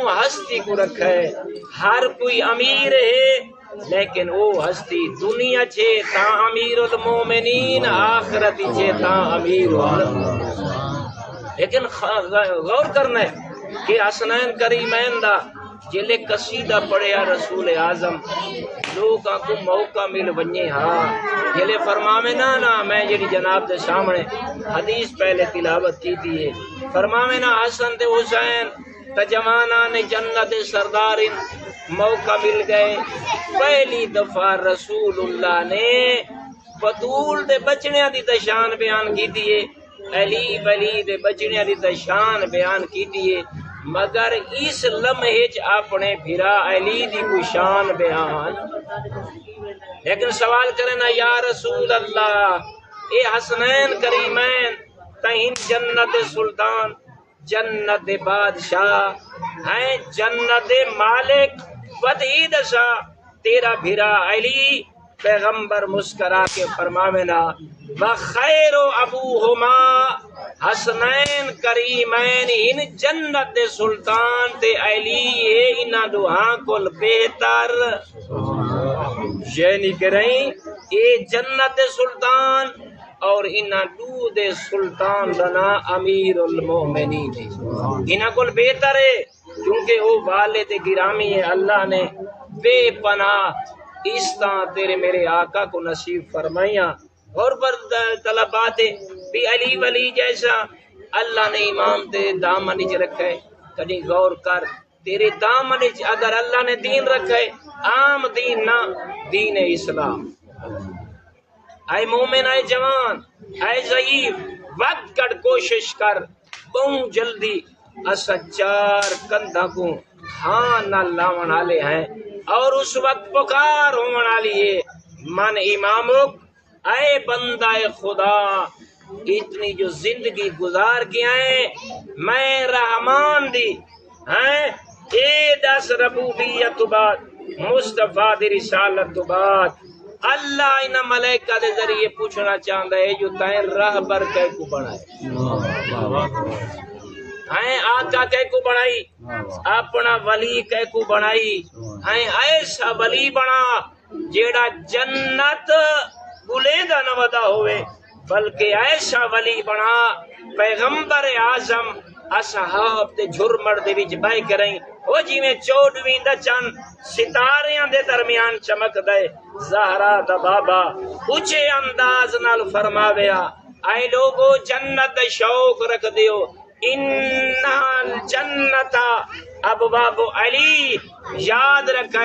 ہستی کو رکھا ہے ہر کوئی امیر ہے لیکن وہ ہستی دنیا چھے تا امیر المومنین آخرت چھے تا امیر لیکن غور کرنا ہے کہ حسنین کریمین دا جلے قصیدہ پڑھیا رسول اعظم لوگاں کو موقع مل بنی ہاں جلے فرماوے نا میں جڑی جناب دے سامنے حدیث پہلے تلاوت کی تھی فرماوے نا حسن تے حسین تجمانان جنت سردار موقع مل گئے پہلی دفعہ رسول اللہ نے بطول دے بچنیاں دی تشان بیان کی دیئے علی ولی دے بچنیاں دی تشان بیان کی دیئے مگر اس لمحے اپنے بھرا علی دی کو شان بیان لیکن سوال کرنا یا رسول اللہ اے حسنین کریمین تہین جنت سلطان جنت بادشاہ ہیں جنت مالک بدہی دشا تیرا بھرا علی پیغمبر مسکرا کے فرماوینا وخیر ابوہما حسنین کریمین ان جنت سلطان تے علی ہے انہاں دوہاں کل بہتر یعنی کہ رہیں اے جنت سلطان اور انہاں دو دے سلطان دنا امیر المومنین انہاں کل بہتر ہے کیونکہ وہ والد گرامی ہے اللہ نے بے پناہ اس طرح تیرے میرے آقا کو نصیب فرمائیاں اور پر طلبات بھی علی ولی جیسا اللہ نے امام تیرے دامن وچ رکھا ہے کبھی غور کر تیرے دامن وچ اگر اللہ نے دین رکھا ہے عام دین نہ دین اسلام اے مومن اے جوان اے ضعیف وقت کٹ کوشش کر بہت جلدی اسا چار کندھا کو ہاں نہ لاون والے ہیں اور اس وقت پکار ہون والی ہے من امامک اے بندہ خدا اتنی جو زندگی گزار گیا ہے میں رحمان دی ہیں اے دس ربوبیت بعد مصطفیٰ دی رسالت بعد اللہ انہ ملائکہ دے ذریعے پوچھنا چاہتا ہے جو تائیں راہبر کہہ کو بنائے ہیں آقا کہہ کو بنائی اپنا ولی کہہ کو بنائی ہیں ایسا ولی بنا جیڑا جنت بلیدہ نہ ودا ہوئے بلکہ ایسا ولی بنا پیغمبر اعظم اصحاب تے جھرمڑ دے وچ بہ کریں او جی میں 14ویں دا چند ستاریاں دے درمیان چمک دے زہرا دا بابا اونچے انداز نال فرماویا اے لوگو جنت شوق رکھ دیو ان الجنت ابواب علی یاد رکھیں